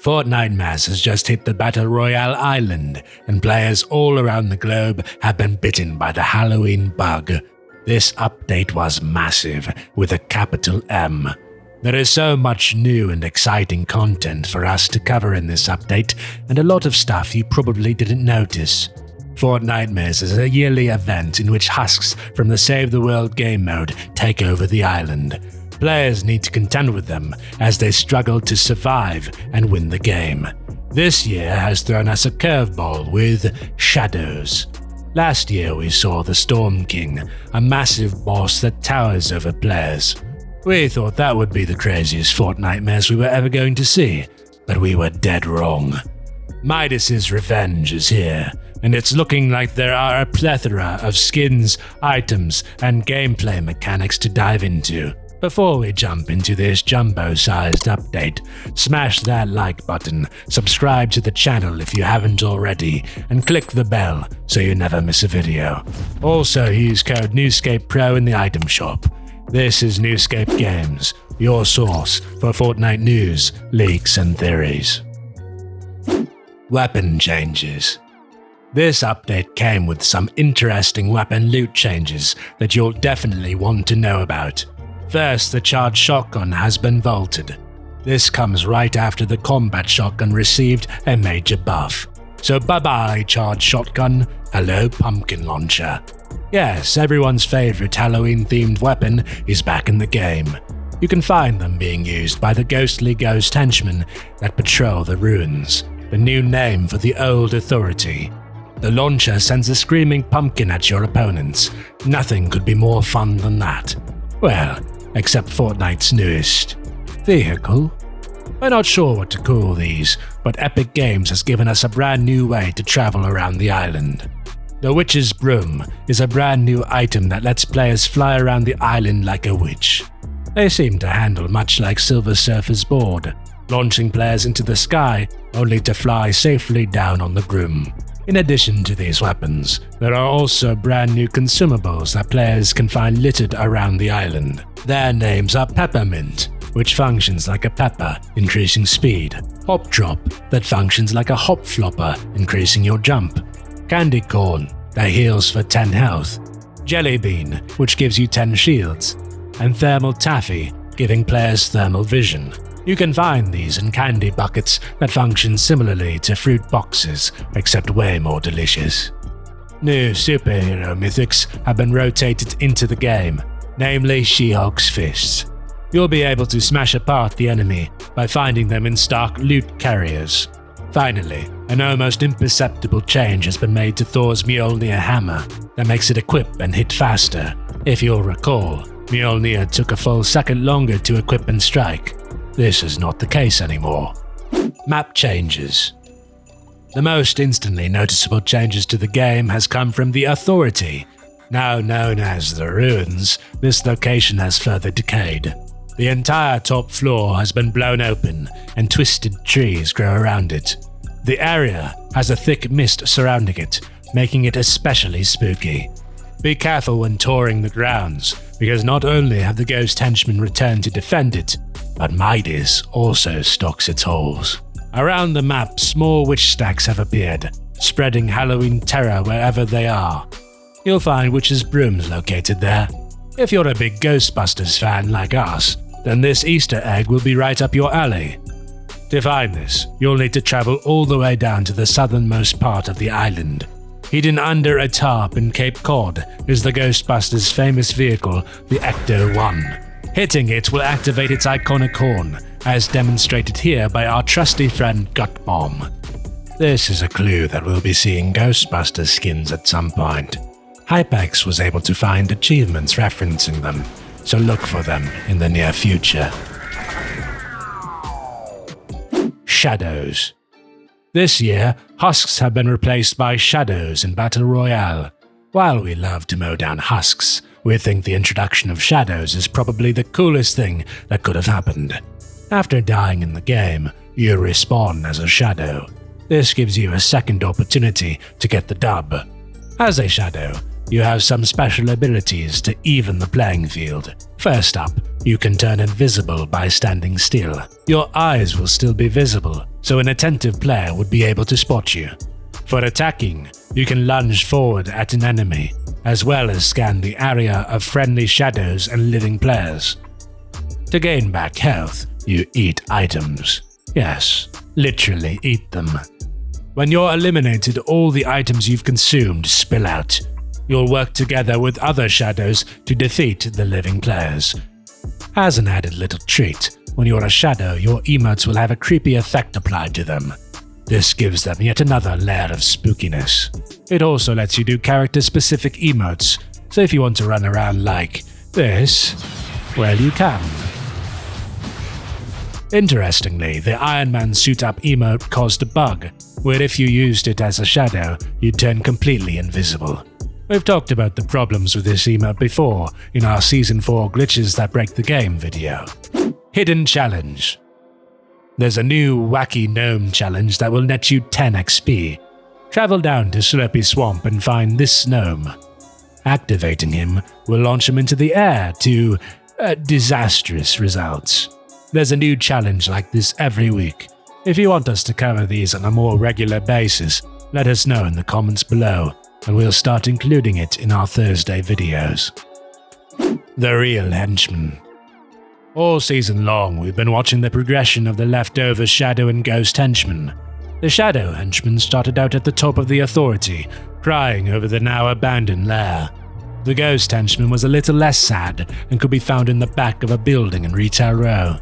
Fortnitemares has just hit the Battle Royale Island, and players all around the globe have been bitten by the Halloween bug. This update was massive, with a capital M. There is so much new and exciting content for us to cover in this update, and a lot of stuff you probably didn't notice. Fortnitemares is a yearly event in which husks from the Save the World game mode take over the island. Players need to contend with them as they struggle to survive and win the game. This year has thrown us a curveball with Shadows. Last year we saw the Storm King, a massive boss that towers over players. We thought that would be the craziest Fortnitemares we were ever going to see, but we were dead wrong. Midas's revenge is here, and it's looking like there are a plethora of skins, items, and gameplay mechanics to dive into. Before we jump into this jumbo-sized update, smash that like button, subscribe to the channel if you haven't already, and click the bell so you never miss a video. Also use code NewScapePRO in the item shop. This is NewScapeGames, your source for Fortnite news, leaks, and theories. Weapon changes. This update came with some interesting weapon loot changes that you'll definitely want to know about. First, the charged shotgun has been vaulted. This comes right after the combat shotgun received a major buff. So bye-bye charged shotgun, hello pumpkin launcher. Yes, everyone's favorite Halloween-themed weapon is back in the game. You can find them being used by the ghostly ghost henchmen that patrol the ruins, the new name for the old authority. The launcher sends a screaming pumpkin at your opponents. Nothing could be more fun than that. Well, except Fortnite's newest vehicle. We're not sure what to call these, but Epic Games has given us a brand new way to travel around the island. The Witch's Broom is a brand new item that lets players fly around the island like a witch. They seem to handle much like Silver Surfer's board, launching players into the sky only to fly safely down on the broom. In addition to these weapons, there are also brand new consumables that players can find littered around the island. Their names are Peppermint, which functions like a pepper, increasing speed; Hop Drop, that functions like a hop flopper, increasing your jump; Candy Corn, that heals for 10 health; Jelly Bean, which gives you 10 shields; and Thermal Taffy, giving players thermal vision. You can find these in candy buckets that function similarly to fruit boxes, except way more delicious. New superhero mythics have been rotated into the game, namely She-Hulk's fists. You'll be able to smash apart the enemy by finding them in stock loot carriers. Finally, an almost imperceptible change has been made to Thor's Mjolnir hammer that makes it equip and hit faster. If you'll recall, Mjolnir took a full second longer to equip and strike. This is not the case anymore. Map changes. The most instantly noticeable changes to the game has come from the Authority. Now known as the Ruins, this location has further decayed. The entire top floor has been blown open, and twisted trees grow around it. The area has a thick mist surrounding it, making it especially spooky. Be careful when touring the grounds, because not only have the ghost henchmen returned to defend it, but Midas also stocks its holes. Around the map, small witch stacks have appeared, spreading Halloween terror wherever they are. You'll find witches' brooms located there. If you're a big Ghostbusters fan like us, then this Easter egg will be right up your alley. To find this, you'll need to travel all the way down to the southernmost part of the island. Hidden under a tarp in Cape Cod is the Ghostbusters' famous vehicle, the Ecto-1. Hitting it will activate its iconic horn, as demonstrated here by our trusty friend Gut Bomb. This is a clue that we'll be seeing Ghostbusters skins at some point. Hypex was able to find achievements referencing them, so look for them in the near future. Shadows. This year, husks have been replaced by shadows in Battle Royale. While we love to mow down husks, we think the introduction of shadows is probably the coolest thing that could have happened. After dying in the game, you respawn as a shadow. This gives you a second opportunity to get the dub. As a shadow, you have some special abilities to even the playing field. First up, you can turn invisible by standing still. Your eyes will still be visible, so an attentive player would be able to spot you. For attacking, you can lunge forward at an enemy, as well as scan the area of friendly shadows and living players. To gain back health, you eat items. Yes, literally eat them. When you're eliminated, all the items you've consumed spill out. You'll work together with other shadows to defeat the living players. As an added little treat, when you're a shadow, your emotes will have a creepy effect applied to them. This gives them yet another layer of spookiness. It also lets you do character-specific emotes, so if you want to run around like this, well, you can. Interestingly, the Iron Man suit-up emote caused a bug, where if you used it as a shadow, you'd turn completely invisible. We've talked about the problems with this emote before in our Season 4 Glitches That Break the Game video. Hidden Challenge. There's a new wacky gnome challenge that will net you 10 XP. Travel down to Slurpy Swamp and find this gnome. Activating him will launch him into the air to disastrous results. There's a new challenge like this every week. If you want us to cover these on a more regular basis, let us know in the comments below, and we'll start including it in our Thursday videos. The Real Henchman. All season long, we've been watching the progression of the leftover Shadow and Ghost Henchmen. The Shadow Henchman started out at the top of the Authority, crying over the now abandoned lair. The Ghost Henchman was a little less sad and could be found in the back of a building in Retail Row.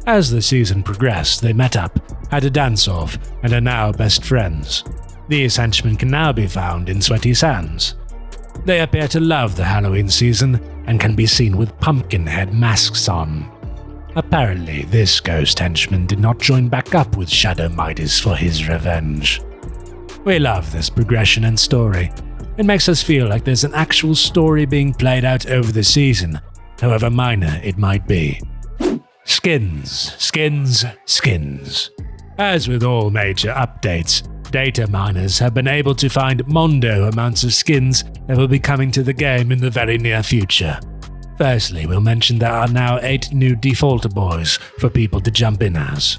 As the season progressed, they met up, had a dance-off, and are now best friends. These henchmen can now be found in Sweaty Sands. They appear to love the Halloween season and can be seen with pumpkin head masks on. Apparently, this ghost henchman did not join back up with Shadow Midas for his revenge. We love this progression and story. It makes us feel like there's an actual story being played out over the season, however minor it might be. Skins, skins, skins. As with all major updates, data miners have been able to find mondo amounts of skins that will be coming to the game in the very near future. Firstly, we'll mention there are now 8 new default boys for people to jump in as.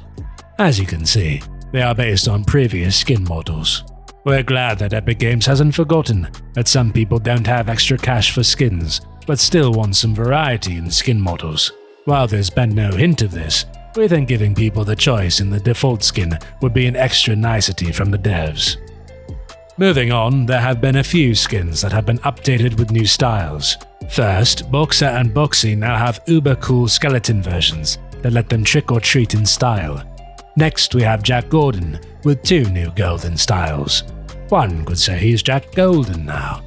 As you can see, they are based on previous skin models. We're glad that Epic Games hasn't forgotten that some people don't have extra cash for skins, but still want some variety in skin models. While there's been no hint of this, we think giving people the choice in the default skin would be an extra nicety from the devs. Moving on, there have been a few skins that have been updated with new styles. First, Boxer and Boxy now have uber cool skeleton versions that let them trick or treat in style. Next, we have Jack Gordon with 2 new golden styles. One could say he's Jack Golden now.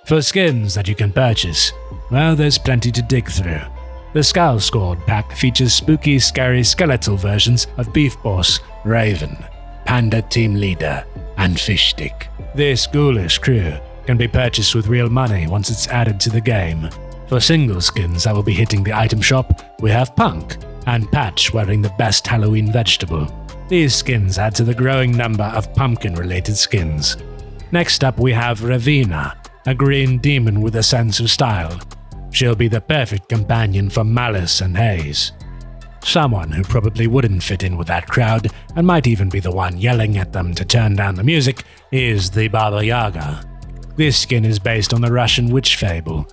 For skins that you can purchase, well, there's plenty to dig through. The Skull Squad pack features spooky, scary skeletal versions of Beef Boss, Raven, Panda Team Leader, and Fish Stick. This ghoulish crew can be purchased with real money once it's added to the game. For single skins that will be hitting the item shop, we have Punk and Patch wearing the best Halloween vegetable. These skins add to the growing number of pumpkin-related skins. Next up we have Ravina, a green demon with a sense of style. She'll be the perfect companion for Malice and Haze. Someone who probably wouldn't fit in with that crowd and might even be the one yelling at them to turn down the music is the Baba Yaga. This skin is based on the Russian witch fable.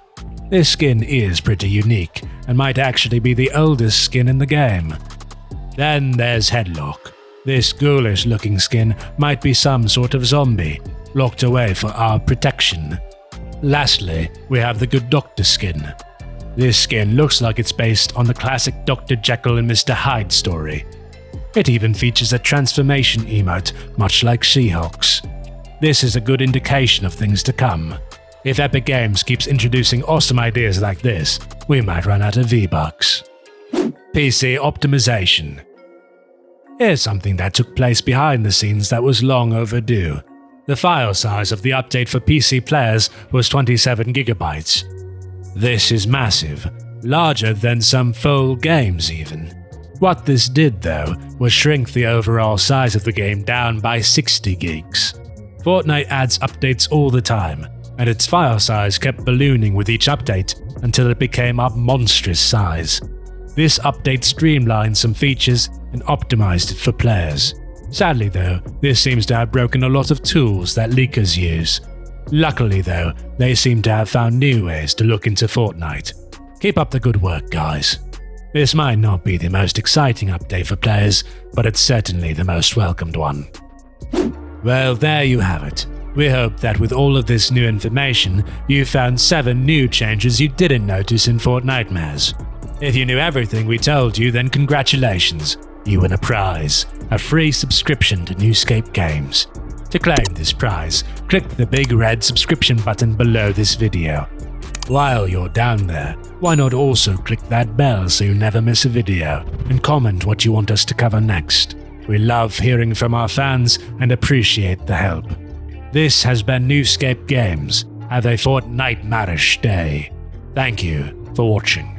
This skin is pretty unique and might actually be the oldest skin in the game. Then there's Headlock. This ghoulish looking skin might be some sort of zombie, locked away for our protection. Lastly, we have the Good Doctor skin. This skin looks like it's based on the classic Dr. Jekyll and Mr. Hyde story. It even features a transformation emote, much like She-Hulk's. This is a good indication of things to come. If Epic Games keeps introducing awesome ideas like this, we might run out of V-Bucks. PC optimization. Here's something that took place behind the scenes that was long overdue. The file size of the update for PC players was 27 GB. This is massive, larger than some full games even. What this did though was shrink the overall size of the game down by 60 gigs. Fortnite adds updates all the time, and its file size kept ballooning with each update until it became a monstrous size. This update streamlined some features and optimized it for players. Sadly though, this seems to have broken a lot of tools that leakers use. Luckily though, they seem to have found new ways to look into Fortnite. Keep up the good work, guys. This might not be the most exciting update for players, but it's certainly the most welcomed one. Well, there you have it. We hope that with all of this new information, you found 7 new changes you didn't notice in Fortnitemares. If you knew everything we told you, then congratulations. You win a prize, a free subscription to NewScapeGames. To claim this prize, click the big red subscription button below this video. While you're down there, why not also click that bell so you never miss a video, and comment what you want us to cover next. We love hearing from our fans and appreciate the help. This has been NewScapeGames. Have a Fortnitemares day. Thank you for watching.